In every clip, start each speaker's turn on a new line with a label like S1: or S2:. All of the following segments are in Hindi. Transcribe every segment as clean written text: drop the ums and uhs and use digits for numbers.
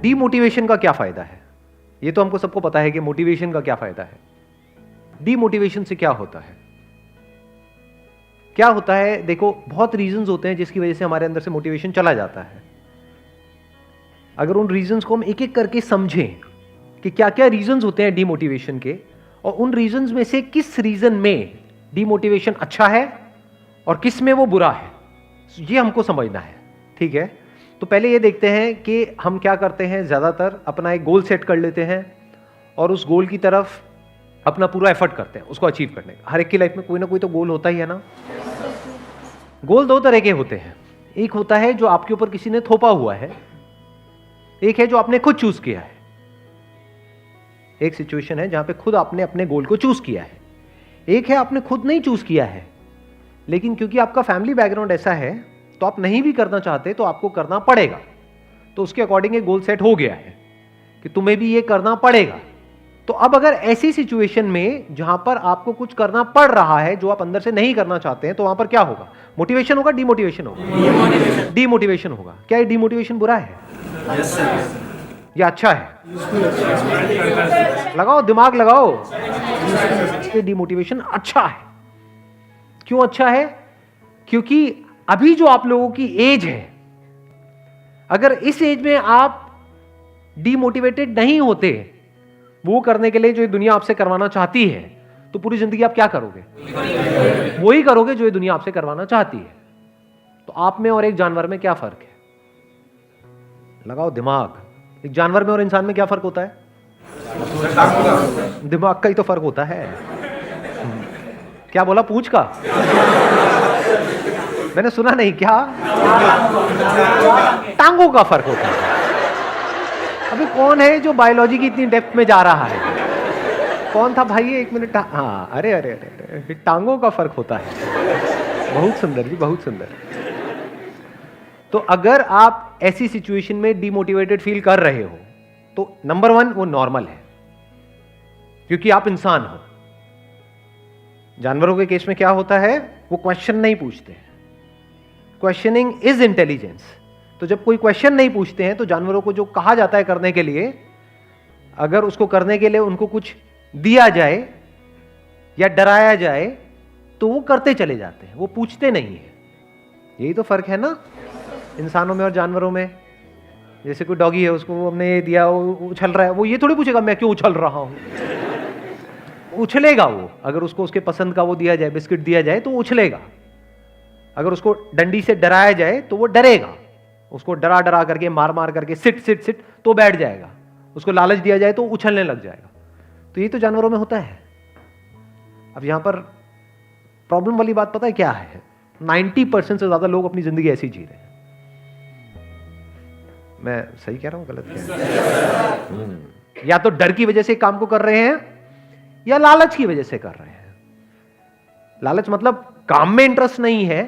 S1: डीमोटिवेशन का क्या फायदा है? ये तो हमको सबको पता है कि मोटिवेशन का क्या फायदा है। डीमोटिवेशन से क्या होता है? क्या होता है? देखो, बहुत रीजंस होते हैं जिसकी वजह से हमारे अंदर से मोटिवेशन चला जाता है। अगर उन रीजंस को हम एक एक करके समझें कि क्या क्या रीजंस होते हैं डीमोटिवेशन के, और उन रीजंस में से किस रीजन में डीमोटिवेशन अच्छा है और किस में वो बुरा है, ये हमको समझना है। ठीक है, तो पहले ये देखते हैं कि हम क्या करते हैं। ज़्यादातर अपना एक गोल सेट कर लेते हैं और उस गोल की तरफ अपना पूरा एफर्ट करते हैं उसको अचीव करने का। हर एक की लाइफ में कोई ना कोई तो गोल होता ही है ना। गोल दो तरह के होते हैं। एक होता है जो आपके ऊपर किसी ने थोपा हुआ है, एक है जो आपने खुद चूज किया है। एक सिचुएशन है जहां पे खुद आपने अपने गोल को चूज किया है, एक है आपने खुद नहीं चूज किया है, लेकिन क्योंकि आपका फैमिली बैकग्राउंड ऐसा है तो आप नहीं भी करना चाहते तो आपको करना पड़ेगा। तो उसके अकॉर्डिंग एक गोल सेट हो गया है कि तुम्हें भी ये करना पड़ेगा। तो अब अगर ऐसी सिचुएशन में जहां पर आपको कुछ करना पड़ रहा है जो आप अंदर से नहीं करना चाहते हैं, तो वहां पर क्या होगा? मोटिवेशन होगा, डीमोटिवेशन होगा? डीमोटिवेशन होगा। क्या ये डीमोटिवेशन बुरा है?
S2: Yes sir.
S1: या अच्छा है? लगाओ दिमाग लगाओ। ये डीमोटिवेशन अच्छा है। क्यों अच्छा है? क्योंकि अभी जो आप लोगों की एज है, अगर इस एज में आप डीमोटिवेटेड नहीं होते वो करने के लिए जो ये दुनिया आपसे करवाना चाहती है, तो पूरी जिंदगी आप क्या करोगे? वही करोगे जो ये दुनिया आपसे करवाना चाहती है। तो आप में और एक जानवर में क्या फर्क है? लगाओ दिमाग। एक जानवर में और इंसान में क्या फर्क होता है? दिमाग का ही तो फर्क होता है। क्या बोला? पूंछ का? मैंने सुना नहीं। क्या? टांगों का फर्क होता है। अभी कौन है जो बायोलॉजी की इतनी डेप्थ में जा रहा है? कौन था भाई? एक मिनट। हाँ, अरे अरे अरे, टांगों का फर्क होता है। बहुत सुंदर जी, बहुत सुंदर। तो अगर आप ऐसी सिचुएशन में डीमोटिवेटेड फील कर रहे हो तो नंबर 1 वो नॉर्मल है, क्योंकि आप इंसान हो। जानवरों के केस में क्या होता है? वो क्वेश्चन नहीं पूछते। Questioning is intelligence. तो जब कोई क्वेश्चन नहीं पूछते हैं तो जानवरों को जो कहा जाता है करने के लिए, अगर उसको करने के लिए उनको कुछ दिया जाए या डराया जाए तो वो करते चले जाते हैं, वो पूछते नहीं है। यही तो फर्क है ना इंसानों में और जानवरों में। जैसे कोई डॉगी है, उसको हमने ये दिया, वो उछल रहा है, वो ये थोड़ी पूछेगा मैं क्यों उछल रहा हूं। उछलेगा वो। अगर उसको उसके पसंद का वो दिया जाए, बिस्किट दिया जाए तो वो उछलेगा। अगर उसको डंडी से डराया जाए तो वो डरेगा। उसको डरा डरा करके, मार मार करके, सिट सिट सिट तो बैठ जाएगा। उसको लालच दिया जाए तो उछलने लग जाएगा। तो ये तो जानवरों में होता है। अब यहां पर प्रॉब्लम वाली बात पता है क्या है? 90% से ज्यादा लोग अपनी जिंदगी ऐसी जी रहे हैं। मैं सही कह रहा हूं, गलत कह रहा हूं? या तो डर की वजह से काम को कर रहे हैं या लालच की वजह से कर रहे हैं। लालच मतलब काम में इंटरेस्ट नहीं है,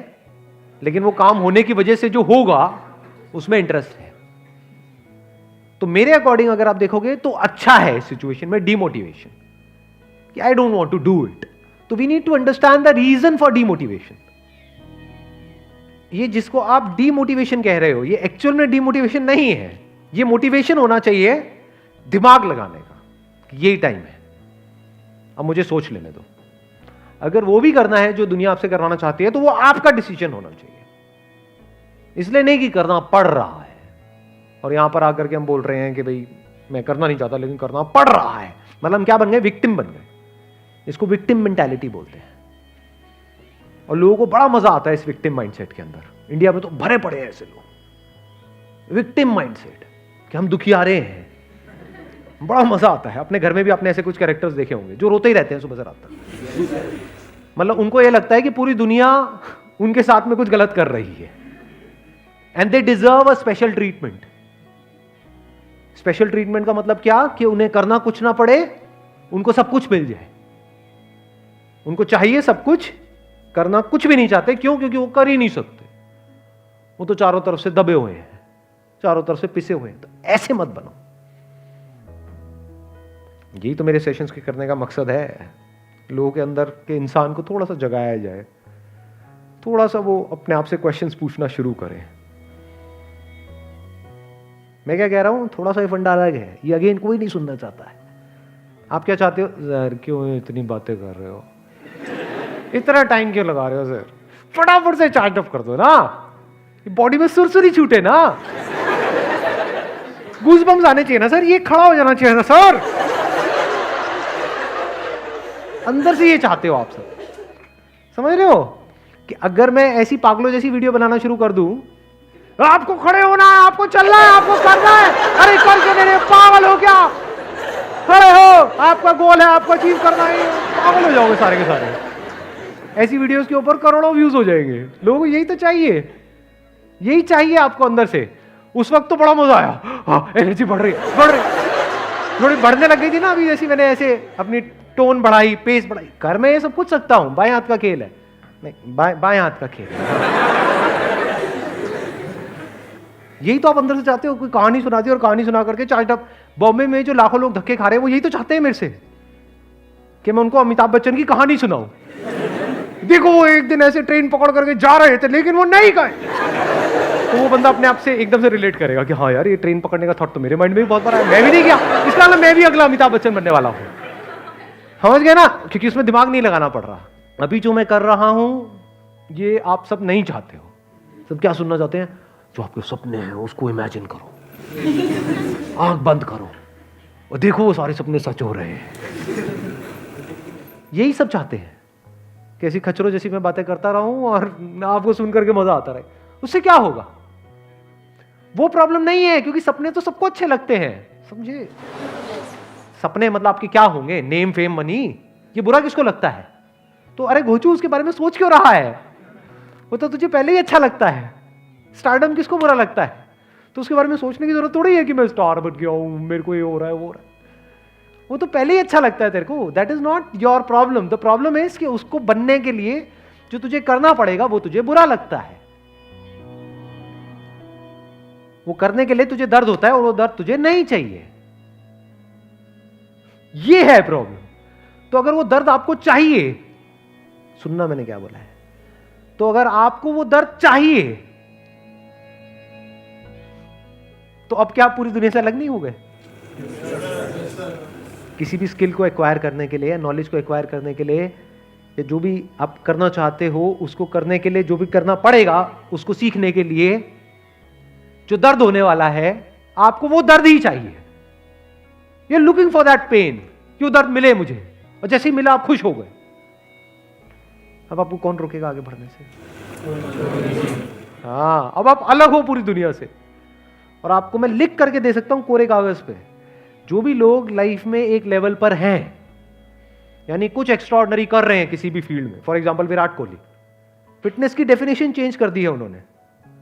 S1: लेकिन वो काम होने की वजह से जो होगा उसमें इंटरेस्ट है। तो मेरे अकॉर्डिंग अगर आप देखोगे तो अच्छा है इस सिचुएशन में डीमोटिवेशन, कि I don't want to do it. तो we need to understand the reason for demotivation. ये जिसको आप डीमोटिवेशन कह रहे हो, ये एक्चुअल में डीमोटिवेशन नहीं है। ये मोटिवेशन होना चाहिए दिमाग लगाने का, कि यही टाइम है, अब मुझे सोच लेने दो। अगर वो भी करना है जो दुनिया आपसे करवाना चाहती है तो वो आपका डिसीजन होना चाहिए, इसलिए नहीं कि करना पड़ रहा है। और यहां पर आकर के हम बोल रहे हैं कि भाई मैं करना नहीं चाहता लेकिन करना पड़ रहा है, मतलब हम क्या बन गए? विक्टिम बन गए। इसको विक्टिम मेंटालिटी बोलते हैं। और लोगों को बड़ा मजा आता है इस विक्टिम माइंडसेट के अंदर। इंडिया में तो भरे पड़े हैं ऐसे लोग, विक्टिम माइंडसेट, कि हम दुखियारे हैं। बड़ा मजा आता है। अपने घर में भी आपने ऐसे कुछ कैरेक्टर्स देखे होंगे जो रोते ही रहते हैं सुबह से रात तक। मतलब उनको यह लगता है कि पूरी दुनिया उनके साथ में कुछ गलत कर रही है, and they deserve a special treatment. Special treatment का मतलब क्या? कि उन्हें करना कुछ ना पड़े, उनको सब कुछ मिल जाए। उनको चाहिए सब कुछ, करना कुछ भी नहीं चाहते। क्यों? क्योंकि वो कर ही नहीं सकते। वो तो चारों तरफ से दबे हुए हैं, चारों तरफ से पिसे हुए हैं। तो ऐसे मत बनो। यही तो मेरे सेशंस के करने का मकसद है। लोगों के अंदर के इंसान को थोड़ा सा जगाया जाए, थोड़ा सा वो अपने आप से क्वेश्चंस पूछना शुरू करें। मैं क्या कह रहा हूँ, थोड़ा सा ये फंडा अलग है, ये अगेन कोई नहीं सुनना चाहता है। आप क्या चाहते हो सर, क्यों इतनी बातें कर रहे हो, इतना टाइम क्यों लगा रहे हो सर, फटाफट से चार्ज अप कर दो ना, बॉडी में सुरसुरी छूटे ना, गूज़बम्स आने चाहिए ना सर, ये खड़ा हो जाना चाहिए ना सर। अंदर से ये चाहते हो आप सब, समझ रहे हो कि अगर मैं ऐसी पागलों जैसी वीडियो बनाना शुरू कर दूं, आपको खड़े होना है, आपको चलना है, आपको करना है, अरे करके दे रहे, पागल हो क्या, खड़े हो, आपका गोल है, आपको अचीव करना है, पागल हो जाओगे सारे के सारे। ऐसी वीडियोस के ऊपर करोड़ों व्यूज हो जाएंगे। लोगों को यही तो चाहिए, यही चाहिए आपको अंदर से। उस वक्त तो बड़ा मजा आया, हाँ एनर्जी बढ़ रही थोड़ी बढ़ने लग गई थी ना अभी, जैसी मैंने ऐसे अपनी टोन बढ़ाई, पेस बढ़ाई। कर मैं ये सब कुछ सकता हूं, बाएं हाथ का खेल है, नहीं बाएं हाथ का खेल है। यही तो आप अंदर से चाहते हो, कोई कहानी सुनाती है और कहानी सुना करके चार्ट अप। बॉम्बे में जो लाखों लोग धक्के खा रहे हैं वो यही तो चाहते हैं मेरे से कि मैं उनको अमिताभ बच्चन की कहानी सुनाऊं। देखो वो एक दिन ऐसे ट्रेन पकड़ करके जा रहे थे लेकिन वो नहीं गए, तो वो बंदा अपने आप से एकदम से रिलेट करेगा कि हाँ यार ये ट्रेन पकड़ने का थॉट तो मेरे माइंड में भी बहुत बार है, मैं भी नहीं गया, इसका मतलब मैं भी अगला अमिताभ बच्चन बनने वाला हूँ। समझ गए ना, क्योंकि उसमें दिमाग नहीं लगाना पड़ रहा। अभी जो मैं कर रहा हूं ये आप सब नहीं चाहते हो। सब क्या सुनना चाहते हैं, जो आपके सपने हैं उसको इमेजिन करो, आंख बंद करो और देखो वो सारे सपने सच हो रहे हैं। यही सब चाहते हैं। कैसी खचरों जैसी मैं बातें करता रहूं और आपको सुन करके मजा आता रहे, उससे क्या होगा? वो प्रॉब्लम नहीं है, क्योंकि सपने तो सबको अच्छे लगते हैं, समझे। सपने मतलब आपके क्या होंगे, नेम फेम मनी, ये बुरा किसको लगता है? तो अरे घोचू उसके बारे में सोच क्यों रहा है, वो तो तुझे पहले ही अच्छा लगता है। स्टारडम किसको बुरा लगता है? तो उसके बारे में सोचने की जरूरत थोड़ी है कि मैं स्टार बन गया हूं, मेरे को ये हो रहा है वो हो रहा है, वो तो पहले ही अच्छा लगता है तेरे को। That is not your problem. The problem is कि उसको बनने के लिए जो तुझे करना पड़ेगा वो तुझे बुरा लगता है। वो करने के लिए तुझे दर्द होता है और वो दर्द तुझे नहीं चाहिए, ये है प्रॉब्लम। तो अगर वो दर्द आपको चाहिए, सुनना मैंने क्या बोला है, तो अगर आपको वो दर्द चाहिए तो अब क्या आप पूरी दुनिया से अलग नहीं हो गए? किसी भी स्किल को एक्वायर करने के लिए, नॉलेज को एक्वायर करने के लिए, या जो भी आप करना चाहते हो उसको करने के लिए जो भी करना पड़ेगा, उसको सीखने के लिए जो दर्द होने वाला है, आपको वो दर्द ही चाहिए। You are looking for that pain, क्यों दर्द मिले मुझे, और जैसे ही मिला आप खुश हो गए। अब आपको कौन रोकेगा आगे बढ़ने से? हाँ, अब आप अलग हो पूरी दुनिया से। और आपको मैं लिख करके दे सकता हूं कोरे कागज पे, जो भी लोग लाइफ में एक लेवल पर हैं, यानी कुछ एक्स्ट्राऑर्डिनरी कर रहे हैं किसी भी फील्ड में। For example Virat Kohli, fitness की डेफिनेशन चेंज कर दी है उन्होंने।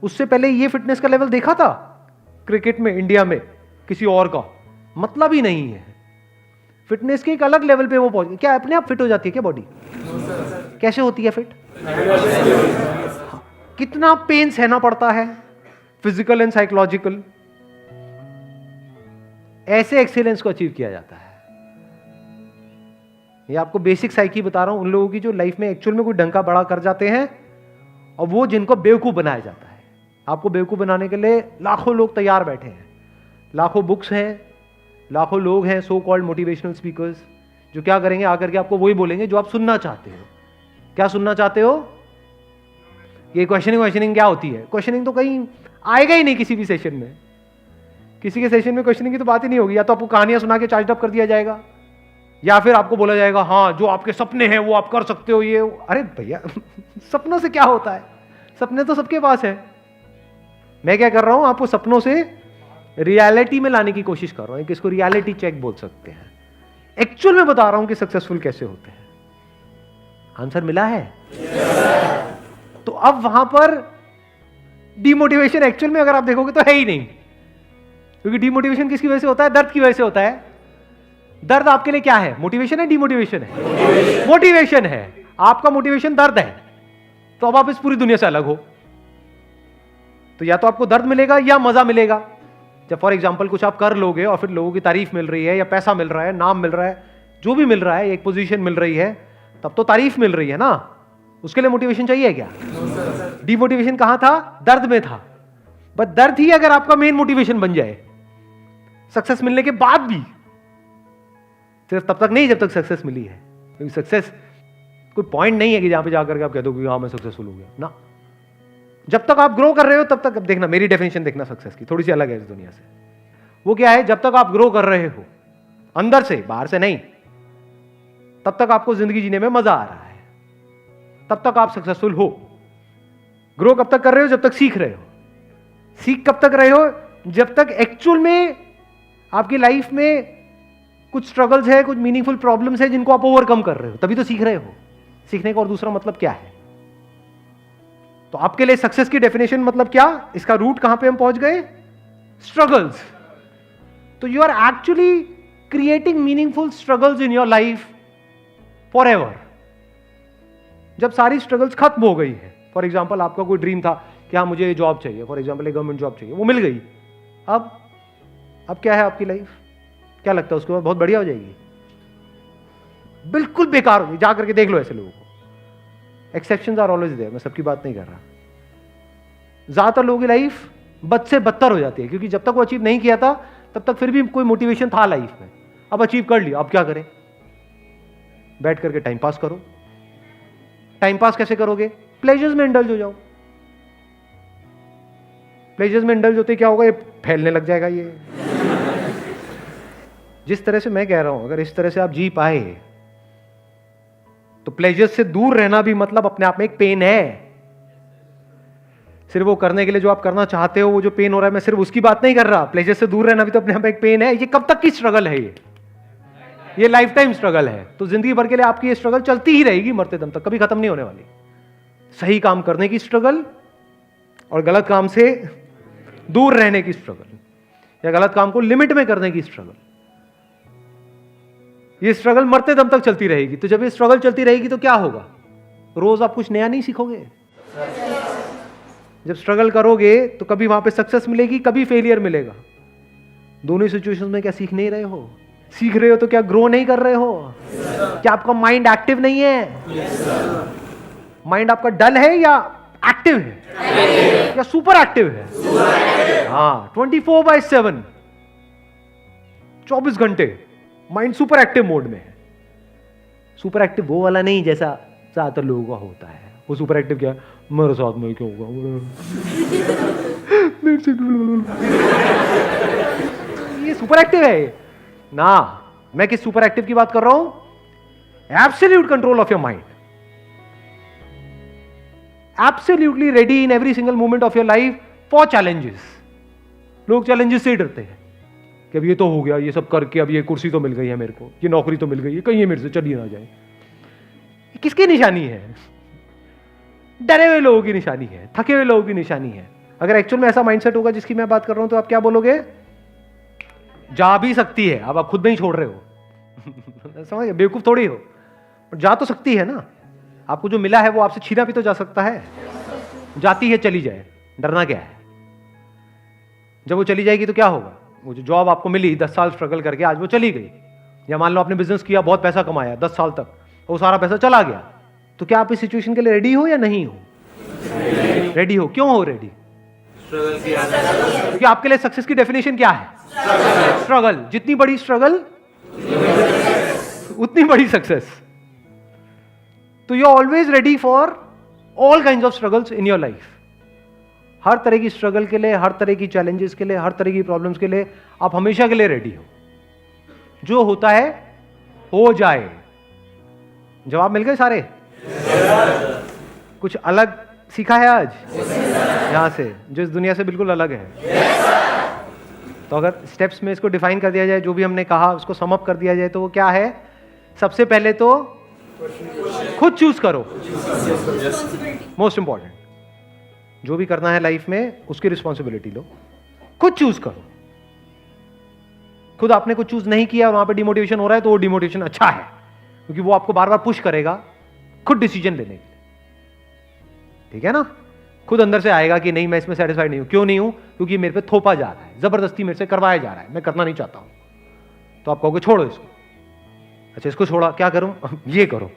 S1: उससे पहले ये फिटनेस का लेवल देखा था क्रिकेट में, इंडिया में किसी और का मतलब ही नहीं है। फिटनेस के एक अलग लेवल पे वो पहुंच, क्या अपने आप फिट हो जाती है क्या बॉडी? कैसे होती है फिट? कितना पेन सहना पड़ता है, फिजिकल एंड साइकोलॉजिकल, ऐसे एक्सीलेंस को अचीव किया जाता है। ये आपको बेसिक साइकी बता रहा हूं, उन लोगों की जो लाइफ में एक्चुअल में कोई डंका बड़ा कर जाते हैं, और वो जिनको बेवकूफ बनाया जाता है। आपको बेवकूफ बनाने के लिए लाखों लोग तैयार बैठे हैं, लाखों बुक्स हैं, लाखों लोग हैं सो कॉल्ड मोटिवेशनल स्पीकर्स, जो क्या करेंगे, आकर के आपको वही बोलेंगे जो आप सुनना चाहते हो। क्या सुनना चाहते हो? ये क्वेश्चनिंग क्या होती है? क्वेश्चनिंग तो कहीं आएगा ही नहीं किसी भी सेशन में। किसी के सेशन में क्वेश्चनिंग की तो बात ही नहीं होगी। या तो आपको कहानियां सुना के चार्ज अप कर दिया जाएगा, या फिर आपको बोला जाएगा हाँ जो आपके सपने हैं वो आप कर सकते हो। ये अरे भैया सपनों से क्या होता है? सपने तो सबके पास है। मैं क्या कर रहा हूं, आपको सपनों से रियलिटी में लाने की कोशिश कर रहा हूं। इसको रियलिटी चेक बोल सकते हैं। एक्चुअल में बता रहा हूं कि सक्सेसफुल कैसे होते हैं। आंसर मिला है? तो अब वहां पर डिमोटिवेशन एक्चुअल में अगर आप देखोगे तो है ही नहीं, क्योंकि डिमोटिवेशन किसकी वजह से होता है? दर्द की वजह से होता है। दर्द आपके लिए क्या है? मोटिवेशन है, डिमोटिवेशन है? मोटिवेशन है। आपका मोटिवेशन दर्द है, तो अब आप इस पूरी दुनिया से अलग हो। तो या तो आपको दर्द मिलेगा या मजा मिलेगा। जब फॉर एग्जांपल कुछ आप कर लोगे और फिर लोगों की तारीफ मिल रही है, या पैसा मिल रहा है, नाम मिल रहा है, जो भी मिल रहा है, एक पोजीशन मिल रही है, तब तो तारीफ मिल रही है ना, उसके लिए मोटिवेशन चाहिए क्या? डिमोटिवेशन कहां था? दर्द में था। बट दर्द ही अगर आपका मेन मोटिवेशन बन जाए सक्सेस मिलने के बाद भी, सिर्फ तब तक नहीं जब तक सक्सेस मिली है, क्योंकि सक्सेस कोई पॉइंट नहीं है कि जहां पे जाकर के आप कह दो कि हाँ मैं सक्सेसफुल हो गया ना। जब तक आप ग्रो कर रहे हो तब तक, अब देखना मेरी डेफिनेशन देखना सक्सेस की थोड़ी सी अलग है इस दुनिया से। वो क्या है, जब तक आप ग्रो कर रहे हो अंदर से, बाहर से नहीं, तब तक आपको जिंदगी जीने में मजा आ रहा है, तब तक आप सक्सेसफुल हो। ग्रो कब तक कर रहे हो, जब तक सीख रहे हो। सीख कब तक रहे हो, जब तक एक्चुअल में आपकी लाइफ में कुछ स्ट्रगल्स है, कुछ मीनिंगफुल प्रॉब्लम्स है जिनको आप ओवरकम कर रहे हो, तभी तो सीख रहे हो। सीखने का और दूसरा मतलब क्या है? तो आपके लिए सक्सेस की डेफिनेशन मतलब क्या, इसका रूट कहां पे हम पहुंच गए, स्ट्रगल्स। तो you are actually creating meaningful struggles in your life forever. जब सारी स्ट्रगल्स खत्म हो गई है, फॉर एग्जाम्पल आपका कोई ड्रीम था कि हाँ मुझे ये जॉब चाहिए, फॉर एग्जाम्पल एक गवर्नमेंट जॉब चाहिए, वो मिल गई, अब क्या है आपकी लाइफ, क्या लगता है उसके बाद बहुत बढ़िया हो जाएगी? बिल्कुल बेकार होगी। जा करके देख लो ऐसे लोगों को। एक्सेप्शंस आर ऑलवेज देयर, मैं सबकी बात नहीं कर रहा। ज्यादातर लोगों की लाइफ बद से बदतर हो जाती है, क्योंकि जब तक वो अचीव नहीं किया था तब तक फिर भी कोई मोटिवेशन था लाइफ में। अब अचीव कर लिया, अब क्या करें? बैठ करके टाइम पास करो। टाइम पास कैसे करोगे? प्लेजर्स में इंडल्ज हो जाओ। प्लेजर्स में इंडल्ज होते क्या होगा, ये फैलने लग जाएगा। ये जिस तरह से मैं कह रहा हूं, अगर इस तरह से आप जी पाए तो प्लेजर्स से दूर रहना भी मतलब अपने आप में एक पेन है। सिर्फ वो करने के लिए जो आप करना चाहते हो, वो जो पेन हो रहा है, मैं सिर्फ उसकी बात नहीं कर रहा। प्लेजर से दूर रहना भी तो अपने आप में एक पेन है। ये कब तक की स्ट्रगल है? ये लाइफ टाइम स्ट्रगल है। तो जिंदगी भर के लिए आपकी ये स्ट्रगल चलती ही रहेगी, मरते दम तक, कभी खत्म नहीं होने वाली। सही काम करने की स्ट्रगल और गलत काम से दूर रहने की स्ट्रगल, या गलत काम को लिमिट में करने की स्ट्रगल, ये स्ट्रगल मरते दम तक चलती रहेगी। तो जब ये स्ट्रगल चलती रहेगी तो क्या होगा? रोज आप कुछ नया नहीं सीखोगे। जब स्ट्रगल करोगे तो कभी वहां पे सक्सेस मिलेगी, कभी फेलियर मिलेगा। दोनों सिचुएशंस में क्या सीख नहीं रहे हो? सीख रहे हो तो क्या ग्रो नहीं कर रहे हो? क्या आपका माइंड एक्टिव नहीं है? माइंड आपका डल है या एक्टिव है, या सुपर एक्टिव है? हाँ, 24/7, 24 घंटे माइंड सुपर एक्टिव मोड में है। सुपर एक्टिव वो वाला नहीं जैसा ज्यादातर लोगों का होता है। वो सुपर एक्टिव क्या है, मेरे साथ में क्यों होगा, ये सुपर एक्टिव है ना। मैं किस सुपर एक्टिव की बात कर रहा हूं? Absolute control of your mind, absolutely ready in every single moment of your life for challenges. लोग चैलेंजेस से ही डरते हैं कि अब ये तो हो गया, ये सब करके अब ये कुर्सी तो मिल गई है मेरे को, ये नौकरी तो मिल गई है, कहीं ये मेरे से चली ना जाए। किसकी निशानी है? डरे हुए लोगों की निशानी है, थके हुए लोगों की निशानी है। अगर एक्चुअल में ऐसा माइंडसेट होगा जिसकी मैं बात कर रहा हूं, तो आप क्या बोलोगे? जा भी सकती है। अब आप खुद नहीं छोड़ रहे हो समझ, बेवकूफ थोड़ी हो, जा तो सकती है ना। आपको जो मिला है वो आपसे छीना भी तो जा सकता है। जाती है, चली जाए, डरना क्या है? जब वो चली जाएगी तो क्या होगा? वो जो जॉब आपको मिली 10 साल स्ट्रगल करके, आज वो चली गई, या मान लो आपने बिजनेस किया, बहुत पैसा कमाया 10 साल तक, वो सारा पैसा चला गया, तो क्या आप इस सिचुएशन के लिए रेडी हो या नहीं हो? रेडी हो। क्यों हो रेडी? क्योंकि आपके लिए सक्सेस की डेफिनेशन क्या है? स्ट्रगल। जितनी बड़ी स्ट्रगल उतनी बड़ी सक्सेस। तो you are always ready for all kinds of struggles in your life. हर तरह की स्ट्रगल के लिए, हर तरह की चैलेंजेस के लिए, हर तरह की प्रॉब्लम्स के लिए आप हमेशा के लिए रेडी हो। जो होता है हो जाए। जवाब मिल गए सारे? कुछ अलग सीखा है आज यहां से, जो इस दुनिया से बिल्कुल अलग है? तो अगर स्टेप्स में इसको डिफाइन कर दिया जाए, जो भी हमने कहा उसको सम अप कर दिया जाए, तो वो क्या है? सबसे पहले तो खुद चूज करो, मोस्ट इंपॉर्टेंट। जो भी करना है लाइफ में उसकी रिस्पॉन्सिबिलिटी लो, खुद चूज करो। खुद आपने कुछ चूज नहीं किया और वहां पे डिमोटिवेशन हो रहा है, तो वो डिमोटिवेशन अच्छा है, क्योंकि वो आपको बार बार पुश करेगा खुद डिसीजन लेने के लिए। ठीक है ना? खुद अंदर से आएगा कि नहीं, मैं इसमें सेटिस्फाइड नहीं हूं। क्यों नहीं हूं? क्योंकि मेरे पे थोपा जा रहा है, जबरदस्ती मेरे से करवाया जा रहा है, मैं करना नहीं चाहता हूं। तो आप कहोगे छोड़ो इसको। अच्छा, इसको छोड़ा, क्या करूं? ये करो।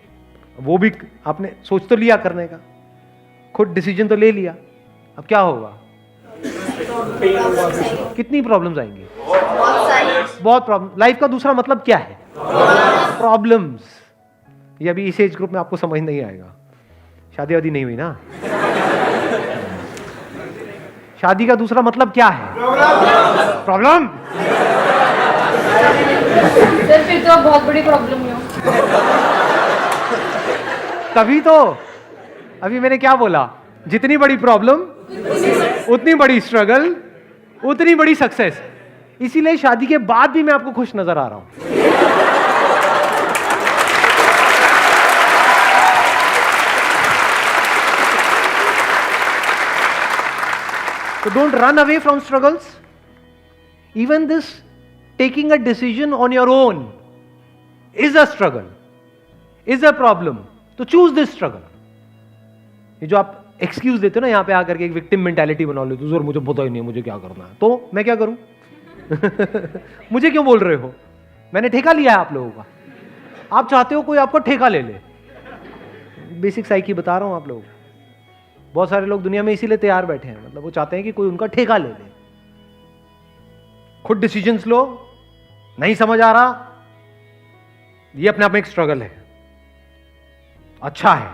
S1: वो भी आपने सोच तो लिया करने का, खुद डिसीजन तो ले लिया, अब क्या होगा? कितनी प्रॉब्लम्स आएंगी? बहुत प्रॉब्लम। लाइफ का दूसरा मतलब क्या है? प्रॉब्लम्स। ये अभी इस एज ग्रुप में आपको समझ नहीं आएगा, शादी वादी नहीं हुई ना। शादी का दूसरा मतलब क्या है? प्रॉब्लम।
S2: सर फिर तो बहुत बड़ी प्रॉब्लम है।
S1: तभी तो अभी मैंने क्या बोला, जितनी बड़ी प्रॉब्लम उतनी बड़ी स्ट्रगल, उतनी बड़ी सक्सेस। इसीलिए शादी के बाद भी मैं आपको खुश नजर आ रहा हूं। So don't run away from struggles. Even this taking a decision on your own is a struggle, is a problem. तो choose this struggle. ये जो आप एक्सक्यूज देते हो ना, यहां पे आकर के एक विक्टिम मेंटालिटी बना लेते हो, जोर मुझे पता ही नहीं मुझे क्या करना है, तो मैं क्या करूं? मुझे क्यों बोल रहे हो? मैंने ठेका लिया है आप लोगों का। आप चाहते हो कोई आपको ठेका ले ले। बेसिक साइकी बता रहा हूं आप लोगों को। बहुत सारे लोग दुनिया में इसीलिए तैयार बैठे हैं, मतलब वो चाहते हैं कि कोई उनका ठेका ले ले। खुद डिसीजंस लो, नहीं समझ आ रहा, ये अपने आप में एक स्ट्रगल है। अच्छा है,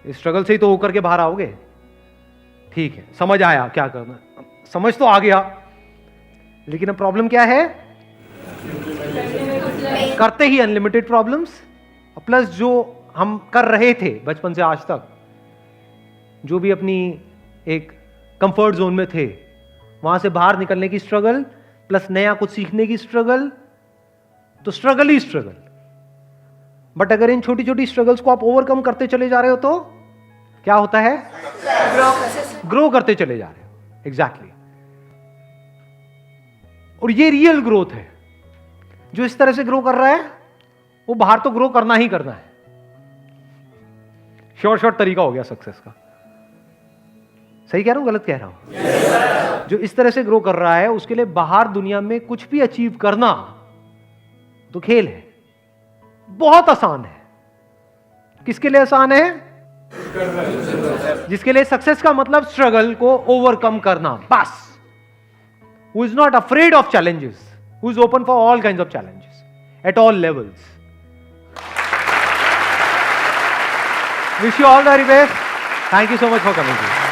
S1: इस स्ट्रगल से ही तो होकर के बाहर आओगे। ठीक है, समझ आया क्या करना, समझ तो आ गया, लेकिन अब प्रॉब्लम क्या है? करते ही अनलिमिटेड प्रॉब्लम्स, प्लस जो हम कर रहे थे बचपन से आज तक, जो भी अपनी एक कंफर्ट जोन में थे, वहां से बाहर निकलने की स्ट्रगल, प्लस नया कुछ सीखने की स्ट्रगल, तो स्ट्रगल ही स्ट्रगल। बट अगर इन छोटी छोटी स्ट्रगल्स को आप ओवरकम करते चले जा रहे हो तो क्या होता है? ग्रो करते चले जा रहे हो। एग्जैक्टली। और ये रियल ग्रोथ है। जो इस तरह से ग्रो कर रहा है वो बाहर तो ग्रो करना ही करना है। शॉर्ट तरीका हो गया सक्सेस का। सही कह रहा हूं, गलत कह रहा हूं? जो इस तरह से ग्रो कर रहा है उसके लिए बाहर दुनिया में कुछ भी अचीव करना तो खेल है, बहुत आसान है। किसके लिए आसान है? जिसके लिए सक्सेस का मतलब स्ट्रगल को ओवरकम करना, बस। Who is not afraid of challenges, who is open for all kinds of challenges at all levels. Wish you all the very best. Thank you so much for coming.